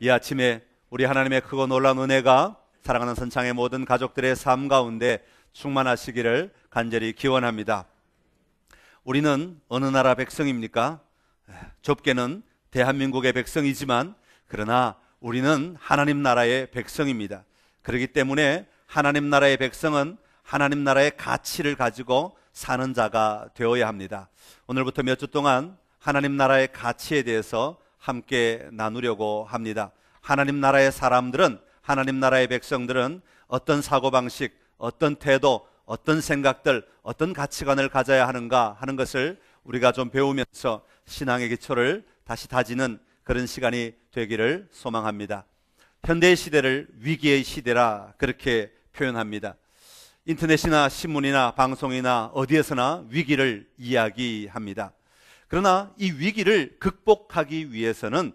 이 아침에 우리 하나님의 크고 놀라운 은혜가 사랑하는 선창의 모든 가족들의 삶 가운데 충만하시기를 간절히 기원합니다. 우리는 어느 나라 백성입니까? 좁게는 대한민국의 백성이지만 그러나 우리는 하나님 나라의 백성입니다. 그렇기 때문에 하나님 나라의 백성은 하나님 나라의 가치를 가지고 사는 자가 되어야 합니다. 오늘부터 몇 주 동안 하나님 나라의 가치에 대해서 함께 나누려고 합니다. 하나님 나라의 사람들은, 하나님 나라의 백성들은 어떤 사고방식, 어떤 태도, 어떤 생각들, 어떤 가치관을 가져야 하는가 하는 것을 우리가 좀 배우면서 신앙의 기초를 다시 다지는 그런 시간이 되기를 소망합니다. 현대의 시대를 위기의 시대라 그렇게 표현합니다. 인터넷이나 신문이나 방송이나 어디에서나 위기를 이야기합니다. 그러나 이 위기를 극복하기 위해서는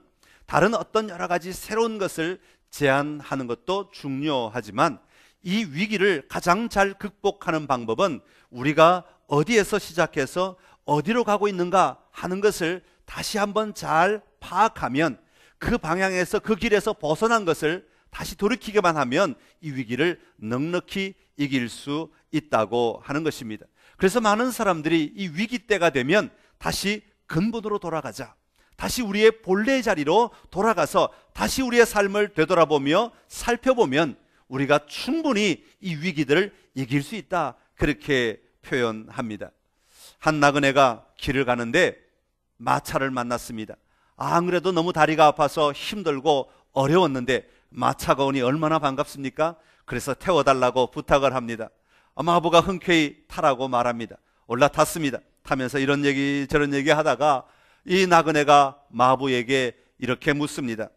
다른 어떤 여러 가지 새로운 것을 제안하는 것도 중요하지만 이 위기를 가장 잘 극복하는 방법은 우리가 어디에서 시작해서 어디로 가고 있는가 하는 것을 다시 한번 잘 파악하면 그 방향에서, 그 길에서 벗어난 것을 다시 돌이키기만 하면 이 위기를 넉넉히 이길 수 있다고 하는 것입니다. 그래서 많은 사람들이 이 위기 때가 되면 다시 근본으로 돌아가자, 다시 우리의 본래의 자리로 돌아가서 다시 우리의 삶을 되돌아보며 살펴보면 우리가 충분히 이 위기들을 이길 수 있다, 그렇게 표현합니다. 한 나그네가 길을 가는데 마차를 만났습니다. 안 그래도 너무 다리가 아파서 힘들고 어려웠는데 마차가 오니 얼마나 반갑습니까? 그래서 태워달라고 부탁을 합니다. 마부가 흔쾌히 타라고 말합니다. 올라탔습니다. 타면서 이런 얘기 저런 얘기 하다가 이 나그네가 마부에게 이렇게 묻습니다.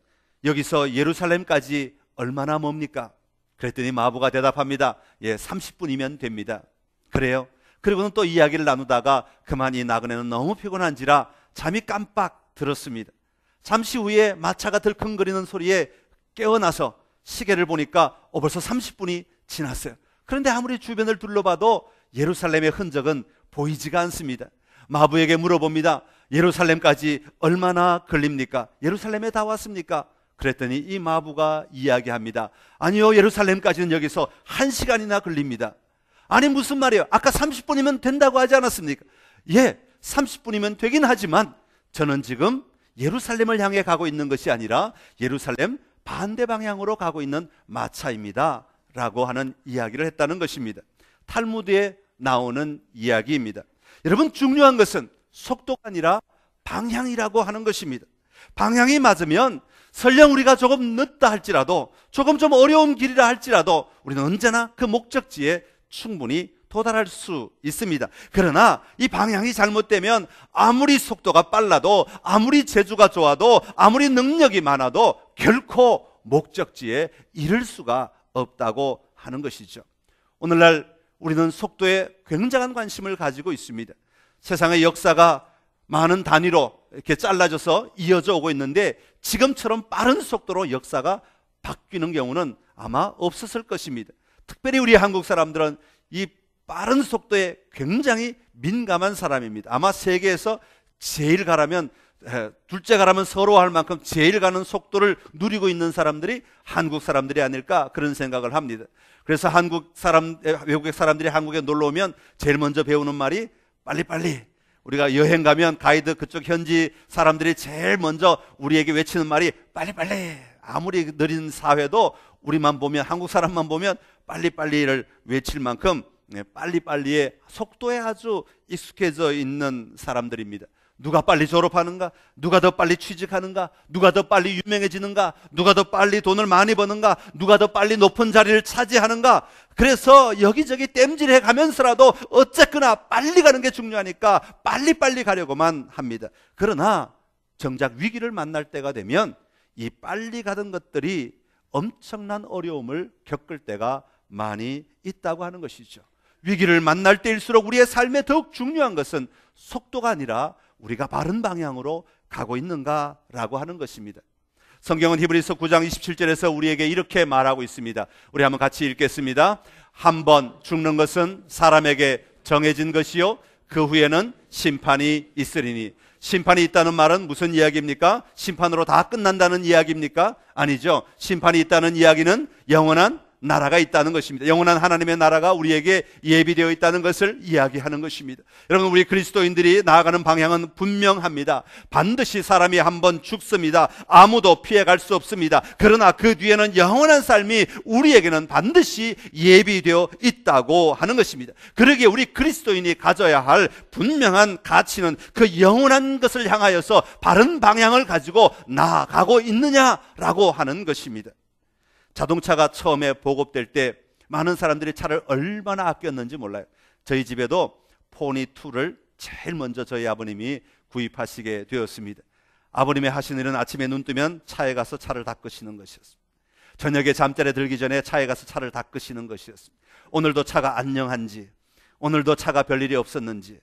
여기서 예루살렘까지 얼마나 멉니까? 그랬더니 마부가 대답합니다. 30분이면 됩니다. 그래요? 그리고는 또 이야기를 나누다가 그만 이 나그네는 너무 피곤한지라 잠이 깜빡 들었습니다. 잠시 후에 마차가 들컹거리는 소리에 깨어나서 시계를 보니까 벌써 30분이 지났어요. 그런데 아무리 주변을 둘러봐도 예루살렘의 흔적은 보이지가 않습니다. 마부에게 물어봅니다. 예루살렘까지 얼마나 걸립니까? 예루살렘에 다 왔습니까? 그랬더니 이 마부가 이야기합니다. 아니요, 예루살렘까지는 여기서 1시간이나 걸립니다. 아니 무슨 말이에요? 아까 30분이면 된다고 하지 않았습니까? 30분이면 되긴 하지만 저는 지금 예루살렘을 향해 가고 있는 것이 아니라 예루살렘 반대 방향으로 가고 있는 마차입니다 라고 하는 이야기를 했다는 것입니다. 탈무드에 나오는 이야기입니다. 여러분, 중요한 것은 속도가 아니라 방향이라고 하는 것입니다. 방향이 맞으면 설령 우리가 조금 늦다 할지라도, 조금 좀 어려운 길이라 할지라도 우리는 언제나 그 목적지에 충분히 도달할 수 있습니다. 그러나 이 방향이 잘못되면 아무리 속도가 빨라도, 아무리 재주가 좋아도, 아무리 능력이 많아도 결코 목적지에 이를 수가 없다고 하는 것이죠. 오늘날 우리는 속도에 굉장한 관심을 가지고 있습니다. 세상의 역사가 많은 단위로 이렇게 잘라져서 이어져 오고 있는데 지금처럼 빠른 속도로 역사가 바뀌는 경우는 아마 없었을 것입니다. 특별히 우리 한국 사람들은 이 빠른 속도에 굉장히 민감한 사람입니다. 아마 세계에서 제일 가라면, 둘째 가라면 서러워할 만큼 제일 가는 속도를 누리고 있는 사람들이 한국 사람들이 아닐까, 그런 생각을 합니다. 그래서 외국 사람들이 한국에 놀러 오면 제일 먼저 배우는 말이 빨리빨리. 우리가 여행 가면 가이드 그쪽 현지 사람들이 제일 먼저 우리에게 외치는 말이 빨리빨리. 아무리 느린 사회도 우리만 보면, 한국 사람만 보면 빨리빨리를 외칠 만큼 빨리빨리의 속도에 아주 익숙해져 있는 사람들입니다. 누가 빨리 졸업하는가? 누가 더 빨리 취직하는가? 누가 더 빨리 유명해지는가? 누가 더 빨리 돈을 많이 버는가? 누가 더 빨리 높은 자리를 차지하는가? 그래서 여기저기 땜질해 가면서라도 어쨌거나 빨리 가는 게 중요하니까 빨리빨리 가려고만 합니다. 그러나 정작 위기를 만날 때가 되면 이 빨리 가던 것들이 엄청난 어려움을 겪을 때가 많이 있다고 하는 것이죠. 위기를 만날 때일수록 우리의 삶에 더욱 중요한 것은 속도가 아니라 우리가 바른 방향으로 가고 있는가라고 하는 것입니다. 성경은 히브리서 9장 27절에서 우리에게 이렇게 말하고 있습니다. 우리 한번 같이 읽겠습니다. 한 번 죽는 것은 사람에게 정해진 것이요 그 후에는 심판이 있으리니 심판이 있다는 말은 무슨 이야기입니까? 심판으로 다 끝난다는 이야기입니까? 아니죠. 심판이 있다는 이야기는 영원한 나라가 있다는 것입니다. 영원한 하나님의 나라가 우리에게 예비되어 있다는 것을 이야기하는 것입니다. 여러분, 우리 그리스도인들이 나아가는 방향은 분명합니다. 반드시 사람이 한번 죽습니다. 아무도 피해갈 수 없습니다. 그러나 그 뒤에는 영원한 삶이 우리에게는 반드시 예비되어 있다고 하는 것입니다. 그러기에 우리 그리스도인이 가져야 할 분명한 가치는 그 영원한 것을 향하여서 바른 방향을 가지고 나아가고 있느냐라고 하는 것입니다. 자동차가 처음에 보급될 때 많은 사람들이 차를 얼마나 아꼈는지 몰라요. 저희 집에도 포니2를 제일 먼저 저희 아버님이 구입하시게 되었습니다. 아버님의 하시는 일은 아침에 눈 뜨면 차에 가서 차를 닦으시는 것이었습니다. 저녁에 잠자리에 들기 전에 차에 가서 차를 닦으시는 것이었습니다. 오늘도 차가 안녕한지, 오늘도 차가 별일이 없었는지.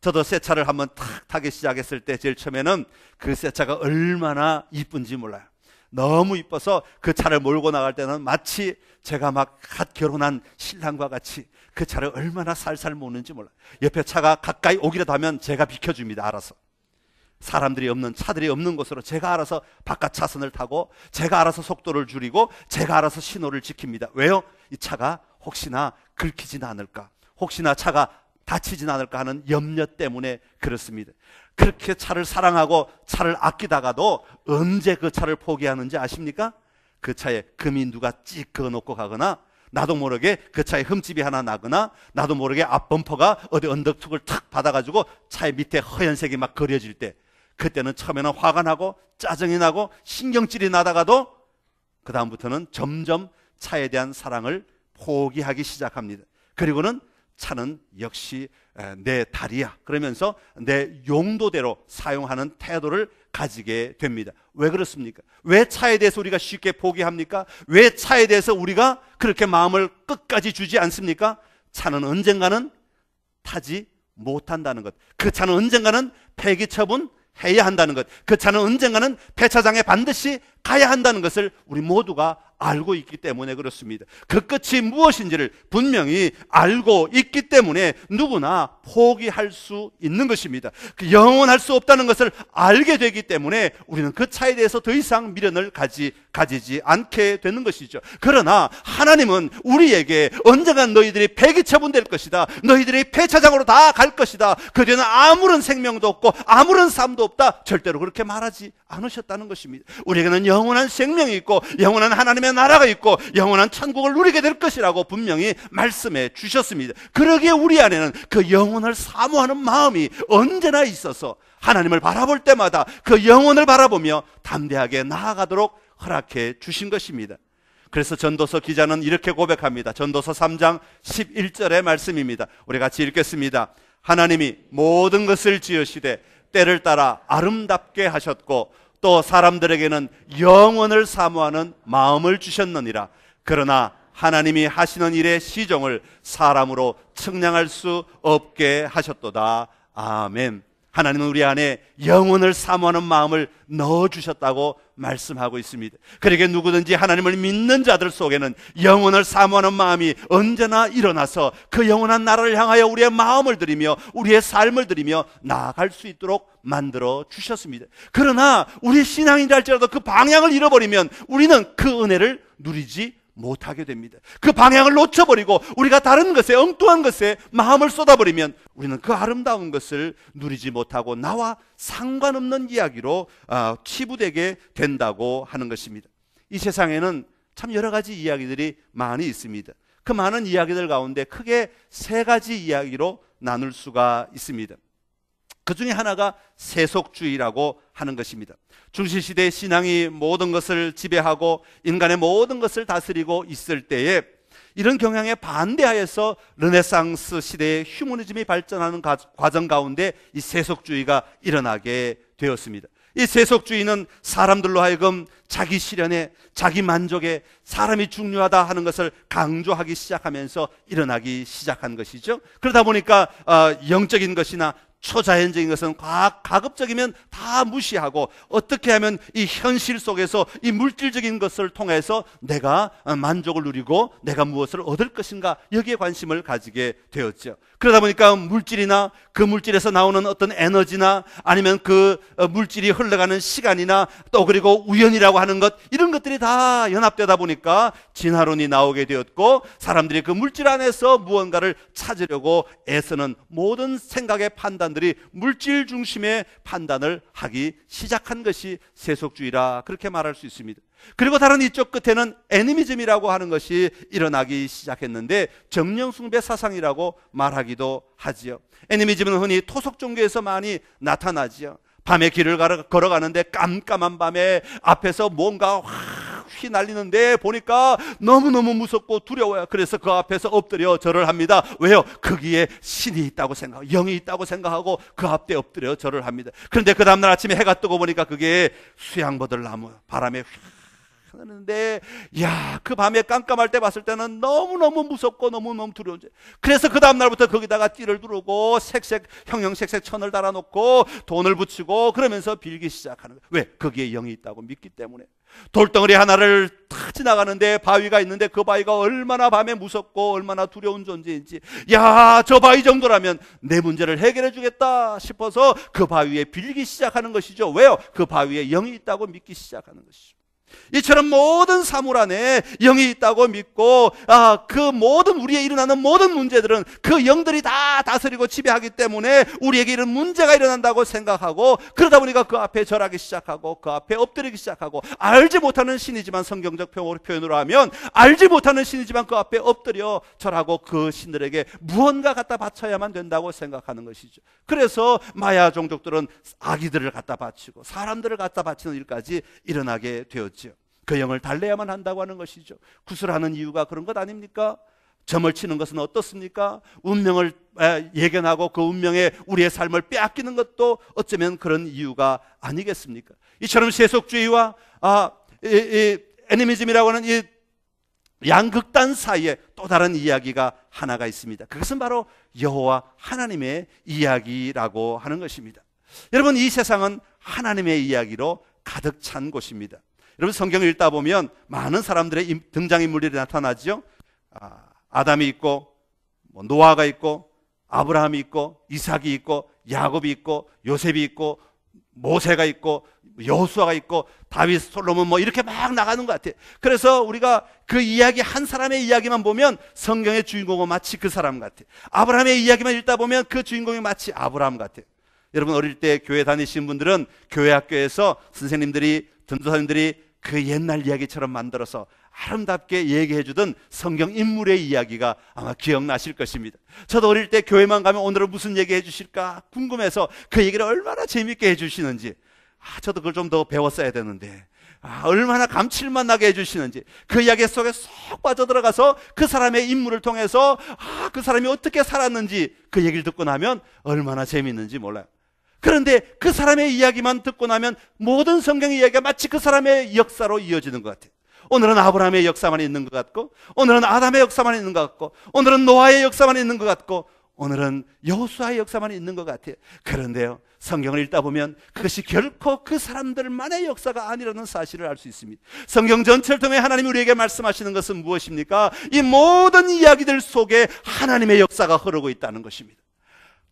저도 새 차를 한번 탁 타기 시작했을 때 제일 처음에는 그 새 차가 얼마나 이쁜지 몰라요. 너무 이뻐서 그 차를 몰고 나갈 때는 마치 제가 막 갓 결혼한 신랑과 같이 그 차를 얼마나 살살 모는지 몰라요. 옆에 차가 가까이 오기라도 하면 제가 비켜줍니다. 알아서. 사람들이 없는, 차들이 없는 곳으로 제가 알아서 바깥 차선을 타고 제가 알아서 속도를 줄이고 제가 알아서 신호를 지킵니다. 왜요? 이 차가 혹시나 긁히진 않을까, 혹시나 차가 다치진 않을까 하는 염려 때문에 그렇습니다. 그렇게 차를 사랑하고 차를 아끼다가도 언제 그 차를 포기하는지 아십니까? 그 차에 금이 누가 찍 그어놓고 가거나, 나도 모르게 그 차에 흠집이 하나 나거나, 나도 모르게 앞범퍼가 어디 언덕툭을 탁 받아가지고 차의 밑에 허연색이 막 그려질 때, 그때는 처음에는 화가 나고 짜증이 나고 신경질이 나다가도 그 다음부터는 점점 차에 대한 사랑을 포기하기 시작합니다. 그리고는 차는 역시 내 다리야 그러면서 내 용도대로 사용하는 태도를 가지게 됩니다. 왜 그렇습니까? 왜 차에 대해서 우리가 쉽게 포기합니까? 왜 차에 대해서 우리가 그렇게 마음을 끝까지 주지 않습니까? 차는 언젠가는 타지 못한다는 것, 그 차는 언젠가는 폐기 처분해야 한다는 것, 그 차는 언젠가는 폐차장에 반드시 가야 한다는 것을 우리 모두가 알고 있기 때문에 그렇습니다. 그 끝이 무엇인지를 분명히 알고 있기 때문에 누구나 포기할 수 있는 것입니다. 영원할 수 없다는 것을 알게 되기 때문에 우리는 그 차에 대해서 더 이상 미련을 가지지 않게 되는 것이죠. 그러나 하나님은 우리에게 언젠가 너희들이 폐기 처분될 것이다, 너희들이 폐차장으로 다 갈 것이다, 그 뒤에는 아무런 생명도 없고 아무런 삶도 없다, 절대로 그렇게 말하지 않으셨다는 것입니다. 우리에게는 영원한 생명이 있고 영원한 하나님의 나라가 있고 영원한 천국을 누리게 될 것이라고 분명히 말씀해 주셨습니다. 그러기에 우리 안에는 그 영혼을 사모하는 마음이 언제나 있어서 하나님을 바라볼 때마다 그 영혼을 바라보며 담대하게 나아가도록 허락해 주신 것입니다. 그래서 전도서 기자는 이렇게 고백합니다. 전도서 3장 11절의 말씀입니다. 우리 같이 읽겠습니다. 하나님이 모든 것을 지으시되 때를 따라 아름답게 하셨고 또 사람들에게는 영원을 사모하는 마음을 주셨느니라. 그러나 하나님이 하시는 일의 시종을 사람으로 측량할 수 없게 하셨도다. 아멘. 하나님은 우리 안에 영원을 사모하는 마음을 넣어주셨다고 말씀하고 있습니다. 그러기에 누구든지 하나님을 믿는 자들 속에는 영원을 사모하는 마음이 언제나 일어나서 그 영원한 나라를 향하여 우리의 마음을 드리며 우리의 삶을 드리며 나아갈 수 있도록 만들어 주셨습니다. 그러나 우리 신앙인이라 할지라도 그 방향을 잃어버리면 우리는 그 은혜를 누리지 못하게 됩니다. 그 방향을 놓쳐버리고 우리가 다른 것에, 엉뚱한 것에 마음을 쏟아버리면 우리는 그 아름다운 것을 누리지 못하고 나와 상관없는 이야기로 치부되게 된다고 하는 것입니다. 이 세상에는 참 여러 가지 이야기들이 많이 있습니다. 그 많은 이야기들 가운데 크게 세 가지 이야기로 나눌 수가 있습니다. 그 중에 하나가 세속주의라고 하는 것입니다. 중시시대의 신앙이 모든 것을 지배하고 인간의 모든 것을 다스리고 있을 때에 이런 경향에 반대하여서 르네상스 시대의 휴머니즘이 발전하는 과정 가운데 이 세속주의가 일어나게 되었습니다. 이 세속주의는 사람들로 하여금 자기 실현에, 자기 만족에 사람이 중요하다 하는 것을 강조하기 시작하면서 일어나기 시작한 것이죠. 그러다 보니까 영적인 것이나 초자연적인 것은 가급적이면 다 무시하고 어떻게 하면 이 현실 속에서 이 물질적인 것을 통해서 내가 만족을 누리고 내가 무엇을 얻을 것인가, 여기에 관심을 가지게 되었죠. 그러다 보니까 물질이나 그 물질에서 나오는 어떤 에너지나 아니면 그 물질이 흘러가는 시간이나 또 그리고 우연이라고 하는 것, 이런 것들이 다 연합되다 보니까 진화론이 나오게 되었고, 사람들이 그 물질 안에서 무언가를 찾으려고 애쓰는 모든 생각의 판단들이 물질 중심의 판단을 하기 시작한 것이 세속주의라, 그렇게 말할 수 있습니다. 그리고 다른 이쪽 끝에는 애니미즘이라고 하는 것이 일어나기 시작했는데, 정령숭배 사상이라고 말하기도 하지요. 애니미즘은 흔히 토속 종교에서 많이 나타나지요. 밤에 길을 걸어가는데 깜깜한 밤에 앞에서 뭔가 확 휘날리는데 보니까 너무너무 무섭고 두려워요. 그래서 그 앞에서 엎드려 절을 합니다. 왜요? 거기에 신이 있다고 생각하고 영이 있다고 생각하고 그 앞에 엎드려 절을 합니다. 그런데 그 다음날 아침에 해가 뜨고 보니까 그게 수양버들나무, 바람에 하는데, 야, 그 밤에 깜깜할 때 봤을 때는 너무너무 무섭고 너무너무 두려운지, 그래서 그 다음날부터 거기다가 띠를 두르고 형형색색 천을 달아놓고 돈을 붙이고 그러면서 빌기 시작하는 거예요. 왜? 거기에 영이 있다고 믿기 때문에. 돌덩어리 하나를 탁 지나가는데 바위가 있는데 그 바위가 얼마나 밤에 무섭고 얼마나 두려운 존재인지, 야, 저 바위 정도라면 내 문제를 해결해 주겠다 싶어서 그 바위에 빌기 시작하는 것이죠. 왜요? 그 바위에 영이 있다고 믿기 시작하는 것이죠. 이처럼 모든 사물 안에 영이 있다고 믿고, 그 모든 우리에 일어나는 모든 문제들은 그 영들이 다 다스리고 지배하기 때문에 우리에게 이런 문제가 일어난다고 생각하고, 그러다 보니까 그 앞에 절하기 시작하고 그 앞에 엎드리기 시작하고, 알지 못하는 신이지만, 성경적 표현으로 하면 알지 못하는 신이지만 그 앞에 엎드려 절하고 그 신들에게 무언가 갖다 바쳐야만 된다고 생각하는 것이죠. 그래서 마야 종족들은 아기들을 갖다 바치고 사람들을 갖다 바치는 일까지 일어나게 되었죠. 그 영을 달래야만 한다고 하는 것이죠. 구슬하는 이유가 그런 것 아닙니까? 점을 치는 것은 어떻습니까? 운명을 예견하고 그 운명에 우리의 삶을 빼앗기는 것도 어쩌면 그런 이유가 아니겠습니까? 이처럼 세속주의와 애니미즘이라고 하는 이 양극단 사이에 또 다른 이야기가 하나가 있습니다. 그것은 바로 여호와 하나님의 이야기라고 하는 것입니다. 여러분, 이 세상은 하나님의 이야기로 가득 찬 곳입니다. 여러분, 성경을 읽다 보면 많은 사람들의 등장인물들이 나타나죠. 아담이 있고, 노아가 있고, 아브라함이 있고, 이삭이 있고, 야곱이 있고, 요셉이 있고, 모세가 있고, 여호수아가 있고, 다윗, 솔로몬 이렇게 막 나가는 것 같아요. 그래서 우리가 그 이야기, 한 사람의 이야기만 보면 성경의 주인공은 마치 그 사람 같아요. 아브라함의 이야기만 읽다 보면 그 주인공이 마치 아브라함 같아요. 여러분, 어릴 때 교회 다니신 분들은 교회 학교에서 선생님들이, 전도사님들이 그 옛날 이야기처럼 만들어서 아름답게 얘기해 주던 성경 인물의 이야기가 아마 기억나실 것입니다. 저도 어릴 때 교회만 가면 오늘은 무슨 얘기 해 주실까 궁금해서 그 얘기를 얼마나 재밌게 해 주시는지, 저도 그걸 좀 더 배웠어야 되는데, 얼마나 감칠맛 나게 해 주시는지, 그 이야기 속에 쏙 빠져들어가서 그 사람의 인물을 통해서 그 사람이 어떻게 살았는지 그 얘기를 듣고 나면 얼마나 재밌는지 몰라요. 그런데 그 사람의 이야기만 듣고 나면 모든 성경의 이야기가 마치 그 사람의 역사로 이어지는 것 같아요. 오늘은 아브라함의 역사만 있는 것 같고, 오늘은 아담의 역사만 있는 것 같고, 오늘은 노아의 역사만 있는 것 같고, 오늘은 여호수아의 역사만 있는 것 같아요. 그런데요, 성경을 읽다 보면 그것이 결코 그 사람들만의 역사가 아니라는 사실을 알 수 있습니다. 성경 전체를 통해 하나님이 우리에게 말씀하시는 것은 무엇입니까? 이 모든 이야기들 속에 하나님의 역사가 흐르고 있다는 것입니다.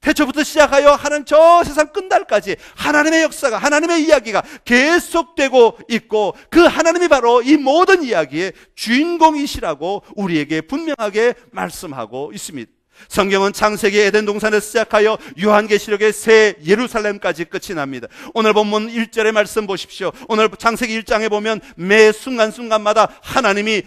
태초부터 시작하여 하는 저 세상 끝날까지 하나님의 역사가, 하나님의 이야기가 계속되고 있고, 그 하나님이 바로 이 모든 이야기의 주인공이시라고 우리에게 분명하게 말씀하고 있습니다. 성경은 창세기 에덴 동산에서 시작하여 요한계시록의 새 예루살렘까지 끝이 납니다. 오늘 본문 1절의 말씀 보십시오. 오늘 창세기 1장에 보면 매 순간순간마다 하나님이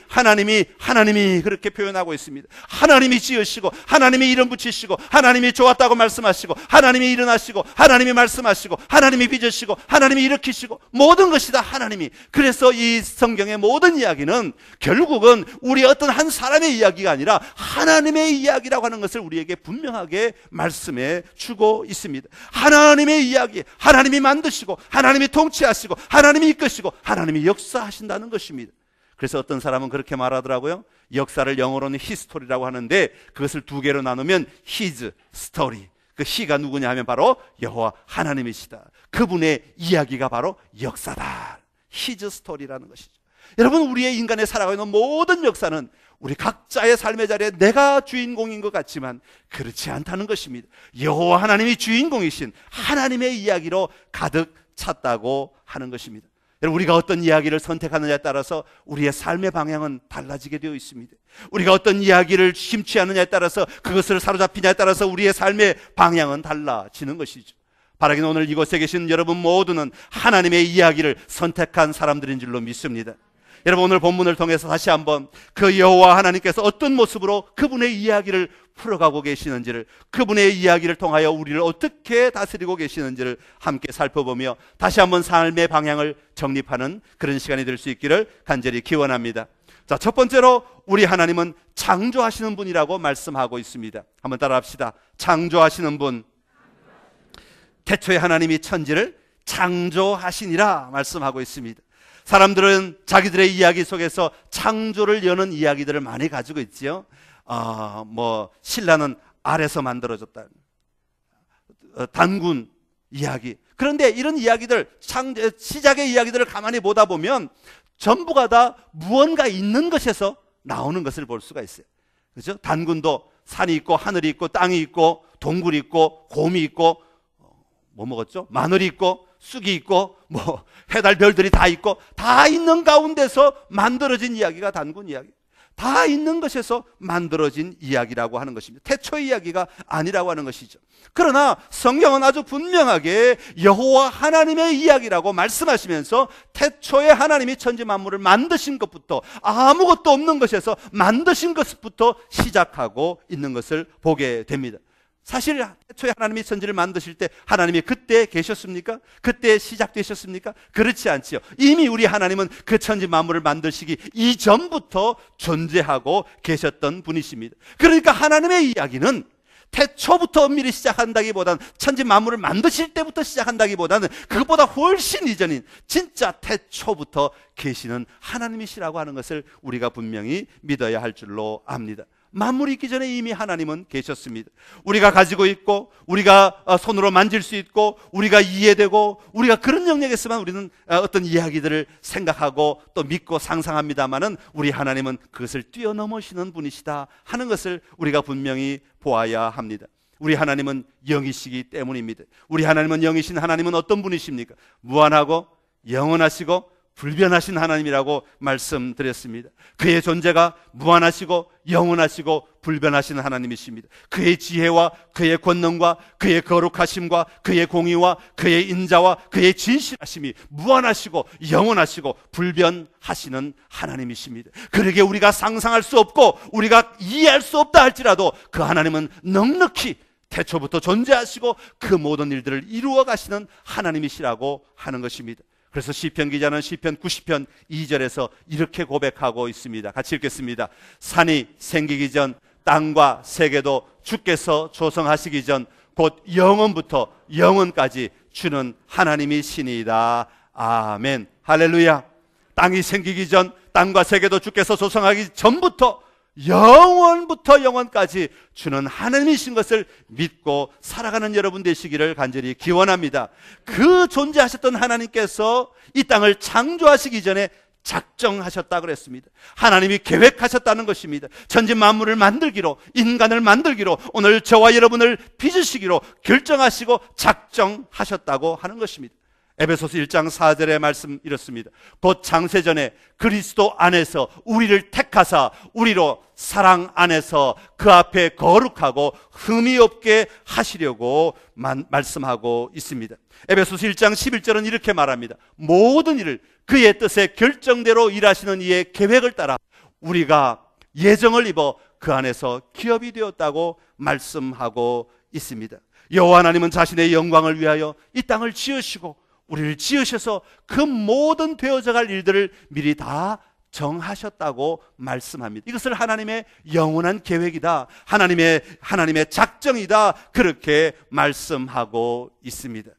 그렇게 표현하고 있습니다. 하나님이 지으시고, 하나님이 이름 붙이시고, 하나님이 좋았다고 말씀하시고, 하나님이 일어나시고, 하나님이 말씀하시고, 하나님이 빚으시고, 하나님이 일으키시고, 모든 것이 다 하나님이. 그래서 이 성경의 모든 이야기는 결국은 우리 어떤 한 사람의 이야기가 아니라 하나님의 이야기라고 하는 것을 우리에게 분명하게 말씀해 주고 있습니다. 하나님의 이야기, 하나님이 만드시고, 하나님이 통치하시고, 하나님이 이끄시고, 하나님이 역사하신다는 것입니다. 그래서 어떤 사람은 그렇게 말하더라고요. 역사를 영어로는 히스토리라고 하는데 그것을 두 개로 나누면 his story, 그 He가 누구냐 하면 바로 여호와 하나님이시다. 그분의 이야기가 바로 역사다. His story라는 것이죠. 여러분, 우리의 인간의 살아가고 있는 모든 역사는 우리 각자의 삶의 자리에 내가 주인공인 것 같지만 그렇지 않다는 것입니다. 여호와 하나님이 주인공이신 하나님의 이야기로 가득 찼다고 하는 것입니다. 여러분, 우리가 어떤 이야기를 선택하느냐에 따라서 우리의 삶의 방향은 달라지게 되어 있습니다. 우리가 어떤 이야기를 심취하느냐에 따라서, 그것을 사로잡히냐에 따라서 우리의 삶의 방향은 달라지는 것이죠. 바라기는 오늘 이곳에 계신 여러분 모두는 하나님의 이야기를 선택한 사람들인 줄로 믿습니다. 여러분, 오늘 본문을 통해서 다시 한번 그 여호와 하나님께서 어떤 모습으로 그분의 이야기를 풀어가고 계시는지를, 그분의 이야기를 통하여 우리를 어떻게 다스리고 계시는지를 함께 살펴보며 다시 한번 삶의 방향을 정립하는 그런 시간이 될 수 있기를 간절히 기원합니다. 자, 첫 번째로 우리 하나님은 창조하시는 분이라고 말씀하고 있습니다. 한번 따라합시다. 창조하시는 분. 태초에 하나님이 천지를 창조하시니라 말씀하고 있습니다. 사람들은 자기들의 이야기 속에서 창조를 여는 이야기들을 많이 가지고 있지요. 신라는 알에서 만들어졌다, 단군 이야기. 그런데 이런 이야기들, 시작의 이야기들을 가만히 보다 보면 전부가 다 무언가 있는 것에서 나오는 것을 볼 수가 있어요. 그렇죠? 단군도 산이 있고 하늘이 있고 땅이 있고 동굴이 있고 곰이 있고 뭐 먹었죠? 마늘이 있고 쑥이 있고 해달 별들이 다 있고, 다 있는 가운데서 만들어진 이야기가 단군 이야기. 다 있는 것에서 만들어진 이야기라고 하는 것입니다. 태초의 이야기가 아니라고 하는 것이죠. 그러나 성경은 아주 분명하게 여호와 하나님의 이야기라고 말씀하시면서 태초에 하나님이 천지 만물을 만드신 것부터, 아무것도 없는 것에서 만드신 것부터 시작하고 있는 것을 보게 됩니다. 사실 태초에 하나님이 천지를 만드실 때 하나님이 그때 계셨습니까? 그때 시작되셨습니까? 그렇지 않지요. 이미 우리 하나님은 그 천지 만물을 만드시기 이전부터 존재하고 계셨던 분이십니다. 그러니까 하나님의 이야기는 태초부터 엄밀히 시작한다기보다는, 천지 만물을 만드실 때부터 시작한다기보다는 그것보다 훨씬 이전인 진짜 태초부터 계시는 하나님이시라고 하는 것을 우리가 분명히 믿어야 할 줄로 압니다. 만물이 있기 전에 이미 하나님은 계셨습니다. 우리가 가지고 있고, 우리가 손으로 만질 수 있고, 우리가 이해되고, 우리가 그런 영역에서만 우리는 어떤 이야기들을 생각하고 또 믿고 상상합니다마는, 우리 하나님은 그것을 뛰어넘으시는 분이시다 하는 것을 우리가 분명히 보아야 합니다. 우리 하나님은 영이시기 때문입니다. 우리 하나님은 영이신 하나님은 어떤 분이십니까? 무한하고 영원하시고 불변하신 하나님이라고 말씀드렸습니다. 그의 존재가 무한하시고 영원하시고 불변하신 하나님이십니다. 그의 지혜와 그의 권능과 그의 거룩하심과 그의 공의와 그의 인자와 그의 진실하심이 무한하시고 영원하시고 불변하시는 하나님이십니다. 그러기에 우리가 상상할 수 없고 우리가 이해할 수 없다 할지라도 그 하나님은 넉넉히 태초부터 존재하시고 그 모든 일들을 이루어 가시는 하나님이시라고 하는 것입니다. 그래서 시편 기자는 시편 90편 2절에서 이렇게 고백하고 있습니다. 같이 읽겠습니다. 산이 생기기 전 땅과 세계도 주께서 조성하시기 전 곧 영원부터 영원까지 주는 하나님이시니이다. 아멘. 할렐루야. 땅이 생기기 전, 땅과 세계도 주께서 조성하기 전부터 영원부터 영원까지 주는 하나님이신 것을 믿고 살아가는 여러분 되시기를 간절히 기원합니다. 그 존재하셨던 하나님께서 이 땅을 창조하시기 전에 작정하셨다 그랬습니다. 하나님이 계획하셨다는 것입니다. 천지 만물을 만들기로, 인간을 만들기로, 오늘 저와 여러분을 빚으시기로 결정하시고 작정하셨다고 하는 것입니다. 에베소서 1장 4절의 말씀 이렇습니다. 곧 창세전에 그리스도 안에서 우리를 택하사 우리로 사랑 안에서 그 앞에 거룩하고 흠이 없게 하시려고 말씀하고 있습니다. 에베소서 1장 11절은 이렇게 말합니다. 모든 일을 그의 뜻의 결정대로 일하시는 이의 계획을 따라 우리가 예정을 입어 그 안에서 기업이 되었다고 말씀하고 있습니다. 여호와 하나님은 자신의 영광을 위하여 이 땅을 지으시고 우리를 지으셔서 그 모든 되어져갈 일들을 미리 다 정하셨다고 말씀합니다. 이것을 하나님의 영원한 계획이다, 하나님의 작정이다, 그렇게 말씀하고 있습니다.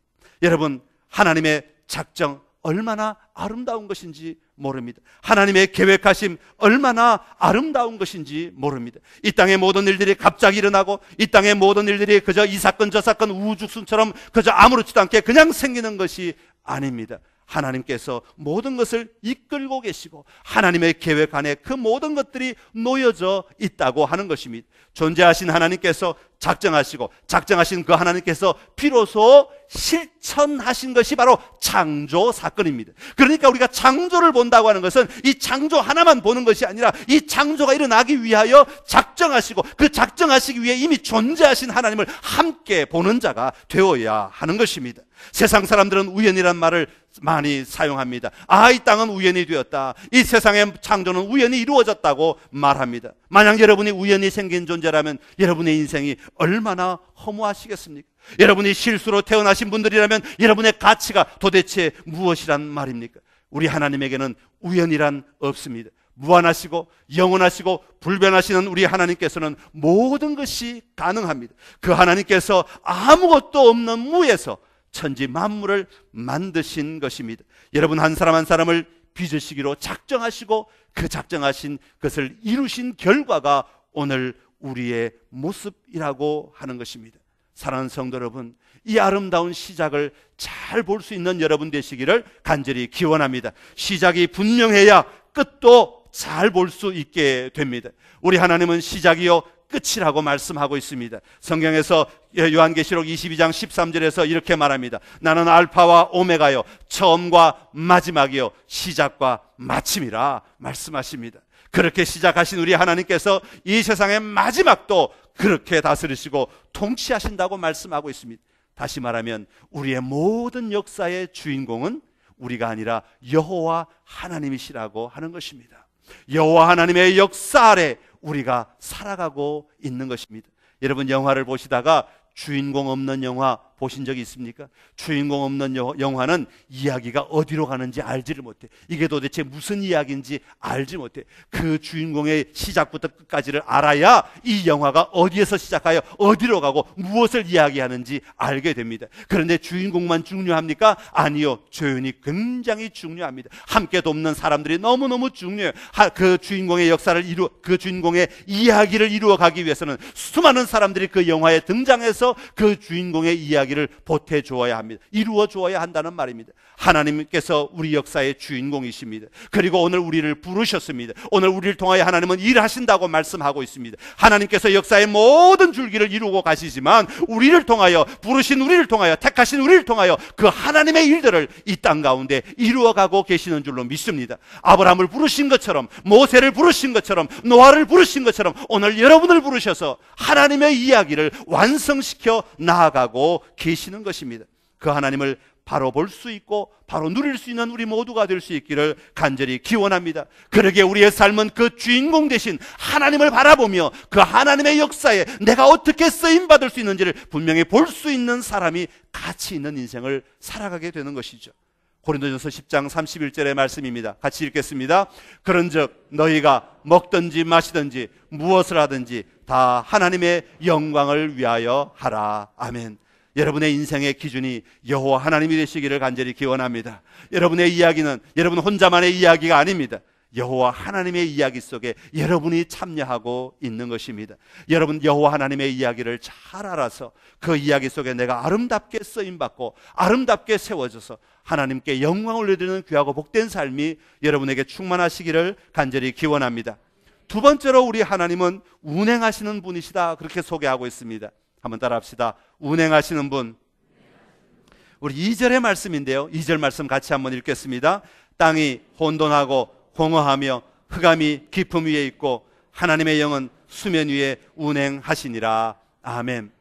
여러분, 하나님의 작정 얼마나 아름다운 것인지 모릅니다. 하나님의 계획하심 얼마나 아름다운 것인지 모릅니다. 이 땅의 모든 일들이 갑자기 일어나고 이 땅의 모든 일들이 그저 이 사건 저 사건 우후죽순처럼 그저 아무렇지도 않게 그냥 생기는 것이 아닙니다. 하나님께서 모든 것을 이끌고 계시고 하나님의 계획 안에 그 모든 것들이 놓여져 있다고 하는 것입니다. 존재하신 하나님께서 작정하시고 작정하신 그 하나님께서 비로소 실천하신 것이 바로 창조 사건입니다. 그러니까 우리가 창조를 본다고 하는 것은 이 창조 하나만 보는 것이 아니라 이 창조가 일어나기 위하여 작정하시고 그 작정하시기 위해 이미 존재하신 하나님을 함께 보는 자가 되어야 하는 것입니다. 세상 사람들은 우연이란 말을 많이 사용합니다. 이 땅은 우연히 되었다. 이 세상의 창조는 우연히 이루어졌다고 말합니다. 만약 여러분이 우연히 생긴 존재라면 여러분의 인생이 얼마나 허무하시겠습니까? 여러분이 실수로 태어나신 분들이라면 여러분의 가치가 도대체 무엇이란 말입니까? 우리 하나님에게는 우연이란 없습니다. 무한하시고 영원하시고 불변하시는 우리 하나님께서는 모든 것이 가능합니다. 그 하나님께서 아무것도 없는 무에서 천지 만물을 만드신 것입니다. 여러분 한 사람 한 사람을 빚으시기로 작정하시고 그 작정하신 것을 이루신 결과가 오늘 우리의 모습이라고 하는 것입니다. 사랑하는 성도 여러분, 이 아름다운 시작을 잘 볼 수 있는 여러분 되시기를 간절히 기원합니다. 시작이 분명해야 끝도 잘 볼 수 있게 됩니다. 우리 하나님은 시작이요 끝이라고 말씀하고 있습니다. 성경에서 요한계시록 22장 13절에서 이렇게 말합니다. 나는 알파와 오메가요 처음과 마지막이요 시작과 마침이라 말씀하십니다. 그렇게 시작하신 우리 하나님께서 이 세상의 마지막도 그렇게 다스리시고 통치하신다고 말씀하고 있습니다. 다시 말하면 우리의 모든 역사의 주인공은 우리가 아니라 여호와 하나님이시라고 하는 것입니다. 여호와 하나님의 역사 아래 우리가 살아가고 있는 것입니다. 여러분 영화를 보시다가 주인공 없는 영화 보신 적이 있습니까? 주인공 없는 영화는 이야기가 어디로 가는지 알지를 못해. 이게 도대체 무슨 이야기인지 알지 못해. 그 주인공의 시작부터 끝까지를 알아야 이 영화가 어디에서 시작하여 어디로 가고 무엇을 이야기하는지 알게 됩니다. 그런데 주인공만 중요합니까? 아니요. 조연이 굉장히 중요합니다. 함께 돕는 사람들이 너무너무 중요해요. 그 주인공의 역사를 그 주인공의 이야기를 이루어가기 위해서는 수많은 사람들이 그 영화에 등장해서 그 주인공의 이야기를 보태 주어야 합니다. 이루어 주어야 한다는 말입니다. 하나님께서 우리 역사의 주인공이십니다. 그리고 오늘 우리를 부르셨습니다. 오늘 우리를 통하여 하나님은 일하신다고 말씀하고 있습니다. 하나님께서 역사의 모든 줄기를 이루고 가시지만 우리를 통하여 부르신 우리를 통하여 택하신 우리를 통하여 그 하나님의 일들을 이 땅 가운데 이루어가고 계시는 줄로 믿습니다. 아브라함을 부르신 것처럼 모세를 부르신 것처럼 노아를 부르신 것처럼 오늘 여러분을 부르셔서 하나님의 이야기를 완성시켜 나아가고 계시는 것입니다. 그 하나님을 바로 볼 수 있고 바로 누릴 수 있는 우리 모두가 될 수 있기를 간절히 기원합니다. 그러게 우리의 삶은 그 주인공 되신 하나님을 바라보며 그 하나님의 역사에 내가 어떻게 쓰임받을 수 있는지를 분명히 볼 수 있는 사람이 가치 있는 인생을 살아가게 되는 것이죠. 고린도전서 10장 31절의 말씀입니다. 같이 읽겠습니다. 그런즉 너희가 먹든지 마시든지 무엇을 하든지 다 하나님의 영광을 위하여 하라. 아멘. 여러분의 인생의 기준이 여호와 하나님이 되시기를 간절히 기원합니다. 여러분의 이야기는 여러분 혼자만의 이야기가 아닙니다. 여호와 하나님의 이야기 속에 여러분이 참여하고 있는 것입니다. 여러분 여호와 하나님의 이야기를 잘 알아서 그 이야기 속에 내가 아름답게 쓰임받고 아름답게 세워져서 하나님께 영광을 올려드리는 귀하고 복된 삶이 여러분에게 충만하시기를 간절히 기원합니다. 두 번째로 우리 하나님은 운행하시는 분이시다, 그렇게 소개하고 있습니다. 한번 따라합시다. 운행하시는 분. 우리 2절의 말씀인데요, 2절 말씀 같이 한번 읽겠습니다. 땅이 혼돈하고 공허하며 흑암이 깊음 위에 있고 하나님의 영은 수면 위에 운행하시니라. 아멘.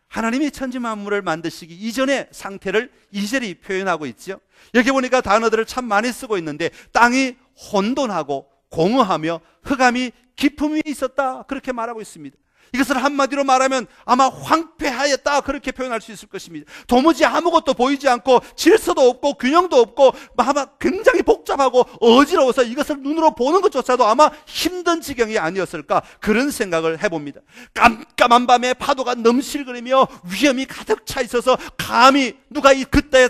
하나님이 천지 만물을 만드시기 이전의 상태를 2절이 표현하고 있죠. 여기 보니까 단어들을 참 많이 쓰고 있는데 땅이 혼돈하고 공허하며 흑암이 깊음 위에 있었다, 그렇게 말하고 있습니다. 이것을 한마디로 말하면 아마 황폐하였다, 그렇게 표현할 수 있을 것입니다. 도무지 아무것도 보이지 않고 질서도 없고 균형도 없고 아마 굉장히 복잡하고 어지러워서 이것을 눈으로 보는 것조차도 아마 힘든 지경이 아니었을까, 그런 생각을 해봅니다. 깜깜한 밤에 파도가 넘실거리며 위험이 가득 차 있어서 감히 누가 그때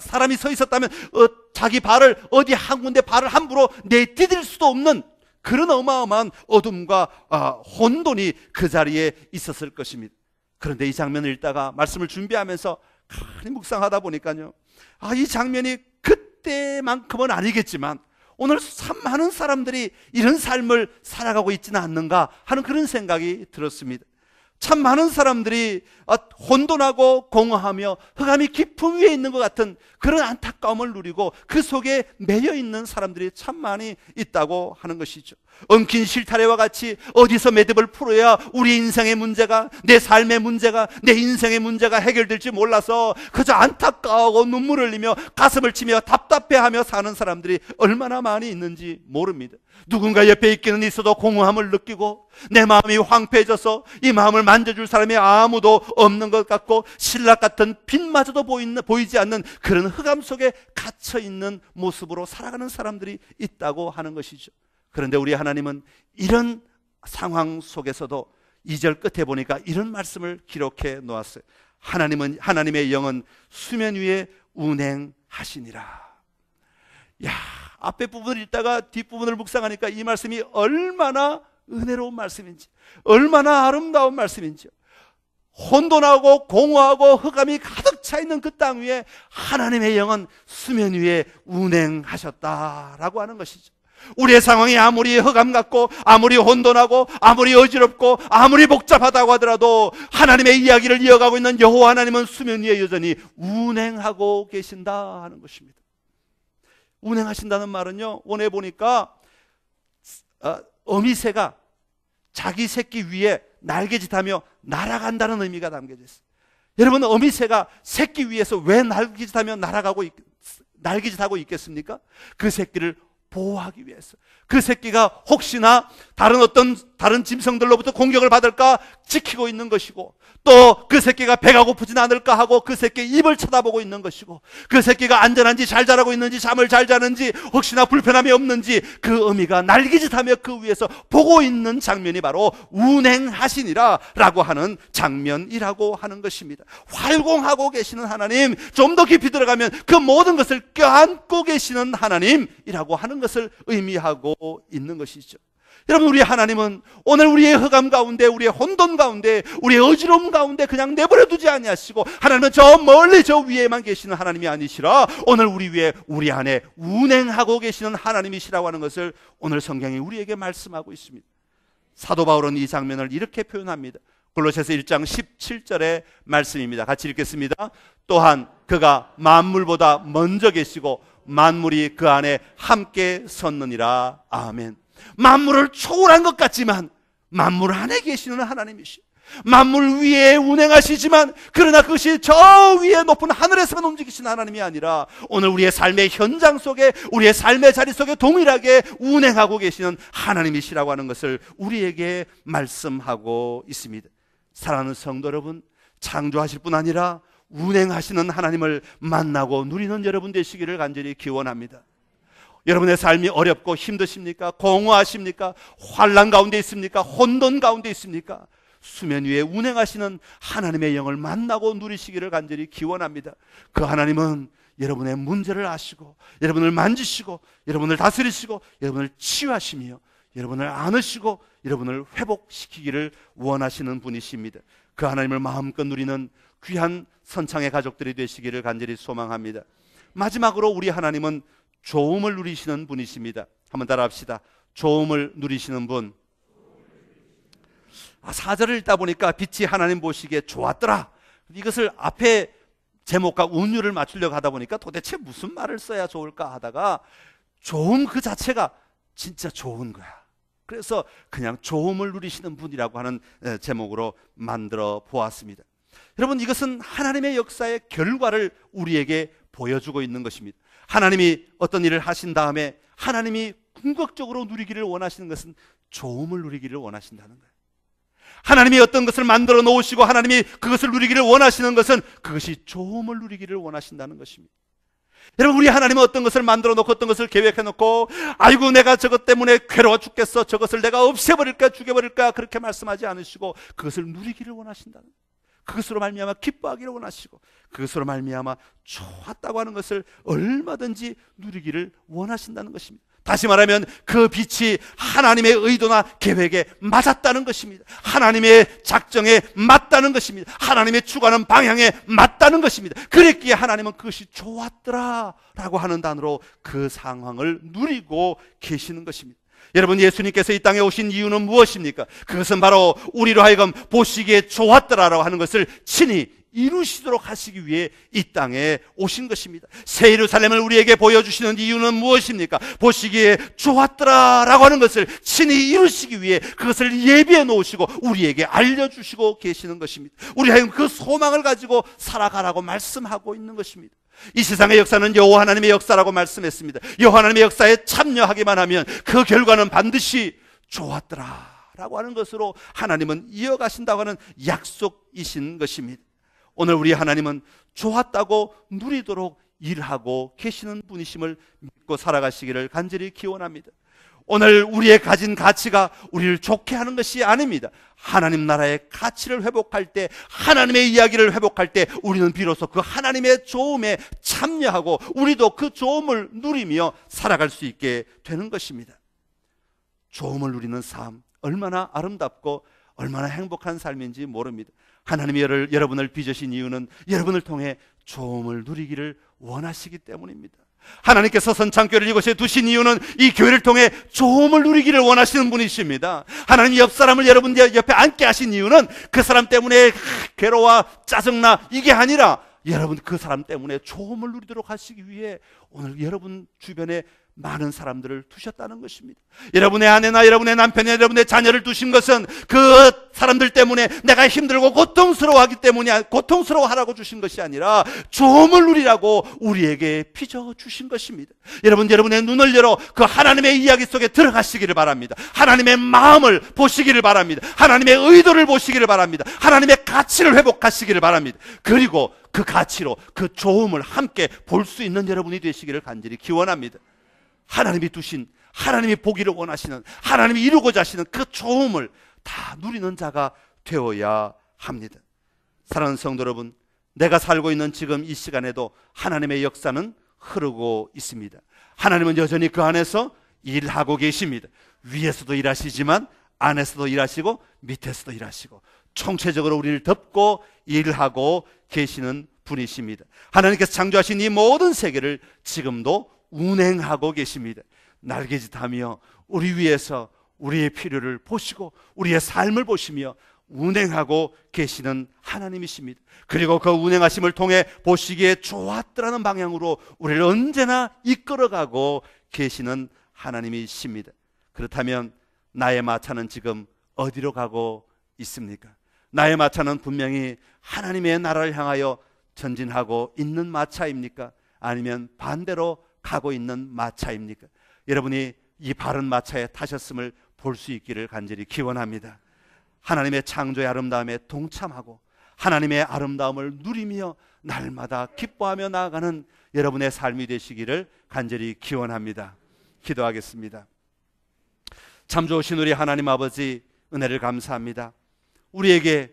사람이 서 있었다면 자기 발을 어디 한 군데 발을 함부로 내디딜 수도 없는 그런 어마어마한 어둠과 혼돈이 그 자리에 있었을 것입니다. 그런데 이 장면을 읽다가 말씀을 준비하면서 가만히 묵상하다 보니까요, 이 장면이 그때만큼은 아니겠지만 오늘 참 많은 사람들이 이런 삶을 살아가고 있지는 않는가 하는 그런 생각이 들었습니다. 참 많은 사람들이 혼돈하고 공허하며 흑암이 깊은 위에 있는 것 같은 그런 안타까움을 누리고 그 속에 매여 있는 사람들이 참 많이 있다고 하는 것이죠. 엉킨 실타래와 같이 어디서 매듭을 풀어야 우리 인생의 문제가, 내 삶의 문제가, 내 인생의 문제가 해결될지 몰라서 그저 안타까워하고 눈물을 흘리며 가슴을 치며 답답해하며 사는 사람들이 얼마나 많이 있는지 모릅니다. 누군가 옆에 있기는 있어도 공허함을 느끼고 내 마음이 황폐해져서 이 마음을 만져줄 사람이 아무도 없는 것 같고 신락 같은 빛마저도 보이지 않는 그런 흑암 속에 갇혀있는 모습으로 살아가는 사람들이 있다고 하는 것이죠. 그런데 우리 하나님은 이런 상황 속에서도 2절 끝에 보니까 이런 말씀을 기록해 놓았어요. 하나님의 영은 수면 위에 운행하시니라. 야, 앞에 부분을 읽다가 뒷부분을 묵상하니까 이 말씀이 얼마나 은혜로운 말씀인지, 얼마나 아름다운 말씀인지요. 혼돈하고 공허하고 흑암이 가득 차 있는 그 땅 위에 하나님의 영은 수면 위에 운행하셨다라고 하는 것이죠. 우리의 상황이 아무리 흑암 같고 아무리 혼돈하고 아무리 어지럽고 아무리 복잡하다고 하더라도 하나님의 이야기를 이어가고 있는 여호와 하나님은 수면 위에 여전히 운행하고 계신다 하는 것입니다. 운행하신다는 말은요, 오늘 보니까 어미새가 자기 새끼 위에 날개짓하며 날아간다는 의미가 담겨져 있어요. 여러분, 어미새가 새끼 위에서 왜 날개짓하며 날개짓하고 있겠습니까? 그 새끼를 보호하기 위해서. 그 새끼가 혹시나 다른 짐승들로부터 공격을 받을까 지키고 있는 것이고, 또 그 새끼가 배가 고프진 않을까 하고 그 새끼 입을 쳐다보고 있는 것이고, 그 새끼가 안전한지 잘 자라고 있는지 잠을 잘 자는지 혹시나 불편함이 없는지 그 어미가 날개짓하며 그 위에서 보고 있는 장면이 바로 운행하시니라 라고 하는 장면이라고 하는 것입니다. 활공하고 계시는 하나님, 좀 더 깊이 들어가면 그 모든 것을 껴안고 계시는 하나님이라고 하는 것을 의미하고 있는 것이죠. 여러분, 우리 하나님은 오늘 우리의 흑암 가운데, 우리의 혼돈 가운데, 우리의 어지러움 가운데 그냥 내버려 두지 아니하시고, 하나님은 저 멀리 저 위에만 계시는 하나님이 아니시라 오늘 우리 위에, 우리 안에 운행하고 계시는 하나님이시라고 하는 것을 오늘 성경이 우리에게 말씀하고 있습니다. 사도 바울은 이 장면을 이렇게 표현합니다. 골로새서 1장 17절의 말씀입니다. 같이 읽겠습니다. 또한 그가 만물보다 먼저 계시고 만물이 그 안에 함께 섰느니라. 아멘. 만물을 초월한 것 같지만 만물 안에 계시는 하나님이시오. 만물 위에 운행하시지만 그러나 그것이 저 위에 높은 하늘에서만 움직이시는 하나님이 아니라 오늘 우리의 삶의 현장 속에, 우리의 삶의 자리 속에 동일하게 운행하고 계시는 하나님이시라고 하는 것을 우리에게 말씀하고 있습니다. 사랑하는 성도 여러분, 창조하실 뿐 아니라 운행하시는 하나님을 만나고 누리는 여러분 되시기를 간절히 기원합니다. 여러분의 삶이 어렵고 힘드십니까? 공허하십니까? 환난 가운데 있습니까? 혼돈 가운데 있습니까? 수면 위에 운행하시는 하나님의 영을 만나고 누리시기를 간절히 기원합니다. 그 하나님은 여러분의 문제를 아시고 여러분을 만지시고 여러분을 다스리시고 여러분을 치유하시며 여러분을 안으시고 여러분을 회복시키기를 원하시는 분이십니다. 그 하나님을 마음껏 누리는 귀한 선창의 가족들이 되시기를 간절히 소망합니다. 마지막으로 우리 하나님은 좋음을 누리시는 분이십니다. 한번 따라합시다. 좋음을 누리시는 분. 4절을 읽다 보니까 빛이 하나님 보시기에 좋았더라. 이것을 앞에 제목과 운율을 맞추려고 하다 보니까 도대체 무슨 말을 써야 좋을까 하다가 좋음 그 자체가 진짜 좋은 거야. 그래서 그냥 좋음을 누리시는 분이라고 하는 제목으로 만들어 보았습니다. 여러분, 이것은 하나님의 역사의 결과를 우리에게 보여주고 있는 것입니다. 하나님이 어떤 일을 하신 다음에 하나님이 궁극적으로 누리기를 원하시는 것은 좋음을 누리기를 원하신다는 거예요. 하나님이 어떤 것을 만들어 놓으시고 하나님이 그것을 누리기를 원하시는 것은 그것이 좋음을 누리기를 원하신다는 것입니다. 여러분, 우리 하나님은 어떤 것을 만들어 놓고 어떤 것을 계획해 놓고 아이고 내가 저것 때문에 괴로워 죽겠어, 저것을 내가 없애버릴까 죽여버릴까 그렇게 말씀하지 않으시고 그것을 누리기를 원하신다는, 그것으로 말미암아 기뻐하기를 원하시고 그것으로 말미암아 좋았다고 하는 것을 얼마든지 누리기를 원하신다는 것입니다. 다시 말하면 그 빛이 하나님의 의도나 계획에 맞았다는 것입니다. 하나님의 작정에 맞다는 것입니다. 하나님의 추구하는 방향에 맞다는 것입니다. 그랬기에 하나님은 그것이 좋았더라 라고 하는 단어로 그 상황을 누리고 계시는 것입니다. 여러분, 예수님께서 이 땅에 오신 이유는 무엇입니까? 그것은 바로 우리로 하여금 보시기에 좋았더라라고 하는 것을 친히 이루시도록 하시기 위해 이 땅에 오신 것입니다. 새 예루살렘을 우리에게 보여주시는 이유는 무엇입니까? 보시기에 좋았더라라고 하는 것을 친히 이루시기 위해 그것을 예비해 놓으시고 우리에게 알려주시고 계시는 것입니다. 우리 하여금 그 소망을 가지고 살아가라고 말씀하고 있는 것입니다. 이 세상의 역사는 여호와 하나님의 역사라고 말씀했습니다. 여호와 하나님의 역사에 참여하기만 하면 그 결과는 반드시 좋았더라 라고 하는 것으로 하나님은 이어가신다고 하는 약속이신 것입니다. 오늘 우리 하나님은 좋았다고 누리도록 일하고 계시는 분이심을 믿고 살아가시기를 간절히 기원합니다. 오늘 우리의 가진 가치가 우리를 좋게 하는 것이 아닙니다. 하나님 나라의 가치를 회복할 때, 하나님의 이야기를 회복할 때 우리는 비로소 그 하나님의 좋음에 참여하고 우리도 그 좋음을 누리며 살아갈 수 있게 되는 것입니다. 좋음을 누리는 삶, 얼마나 아름답고 얼마나 행복한 삶인지 모릅니다. 하나님이 여러분을 빚으신 이유는 여러분을 통해 좋음을 누리기를 원하시기 때문입니다. 하나님께서 선창교회를 이곳에 두신 이유는 이 교회를 통해 좋음을 누리기를 원하시는 분이십니다. 하나님이 옆 사람을 여러분 옆에 앉게 하신 이유는 그 사람 때문에 괴로워 짜증나 이게 아니라 여러분 그 사람 때문에 좋음을 누리도록 하시기 위해 오늘 여러분 주변에 많은 사람들을 두셨다는 것입니다. 여러분의 아내나 여러분의 남편이나 여러분의 자녀를 두신 것은 그 사람들 때문에 내가 힘들고 고통스러워하기 때문에 고통스러워하라고 주신 것이 아니라 좋음을 누리라고 우리에게 빚어주신 것입니다. 여러분의 눈을 열어 그 하나님의 이야기 속에 들어가시기를 바랍니다. 하나님의 마음을 보시기를 바랍니다. 하나님의 의도를 보시기를 바랍니다. 하나님의 가치를 회복하시기를 바랍니다. 그리고 그 가치로 그 좋음을 함께 볼 수 있는 여러분이 되시기를 간절히 기원합니다. 하나님이 두신, 하나님이 보기를 원하시는, 하나님이 이루고자 하시는 그 좋음을 다 누리는 자가 되어야 합니다. 사랑하는 성도 여러분, 내가 살고 있는 지금 이 시간에도 하나님의 역사는 흐르고 있습니다. 하나님은 여전히 그 안에서 일하고 계십니다. 위에서도 일하시지만 안에서도 일하시고 밑에서도 일하시고 총체적으로 우리를 덮고 일하고 계시는 분이십니다. 하나님께서 창조하신 이 모든 세계를 지금도 운행하고 계십니다. 날개짓하며 우리 위해서 우리의 필요를 보시고 우리의 삶을 보시며 운행하고 계시는 하나님이십니다. 그리고 그 운행하심을 통해 보시기에 좋았더라는 방향으로 우리를 언제나 이끌어가고 계시는 하나님이십니다. 그렇다면 나의 마차는 지금 어디로 가고 있습니까? 나의 마차는 분명히 하나님의 나라를 향하여 전진하고 있는 마차입니까? 아니면 반대로 가고 있는 마차입니까? 여러분이 이 바른 마차에 타셨음을 볼 수 있기를 간절히 기원합니다. 하나님의 창조의 아름다움에 동참하고 하나님의 아름다움을 누리며 날마다 기뻐하며 나아가는 여러분의 삶이 되시기를 간절히 기원합니다. 기도하겠습니다. 참 좋으신 우리 하나님 아버지, 은혜를 감사합니다. 우리에게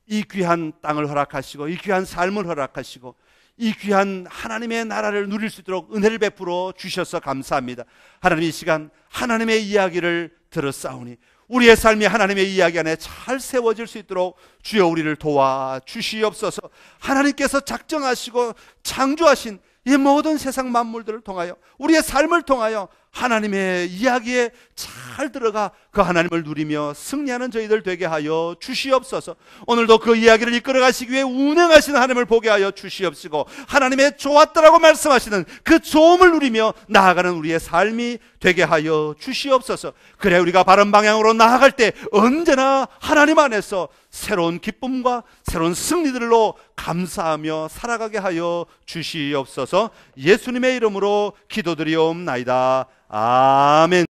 이 귀한 땅을 허락하시고 이 귀한 삶을 허락하시고 이 귀한 하나님의 나라를 누릴 수 있도록 은혜를 베풀어 주셔서 감사합니다. 하나님, 이 시간 하나님의 이야기를 들었사오니 우리의 삶이 하나님의 이야기 안에 잘 세워질 수 있도록 주여 우리를 도와주시옵소서. 하나님께서 작정하시고 창조하신 이 모든 세상 만물들을 통하여 우리의 삶을 통하여 하나님의 이야기에 잘 들어가 그 하나님을 누리며 승리하는 저희들 되게 하여 주시옵소서. 오늘도 그 이야기를 이끌어가시기 위해 운행하시는 하나님을 보게 하여 주시옵시고 하나님의 좋았다라고 말씀하시는 그 좋음을 누리며 나아가는 우리의 삶이 되게 하여 주시옵소서. 그래 우리가 바른 방향으로 나아갈 때 언제나 하나님 안에서 새로운 기쁨과 새로운 승리들로 감사하며 살아가게 하여 주시옵소서. 예수님의 이름으로 기도드리옵나이다. 아멘.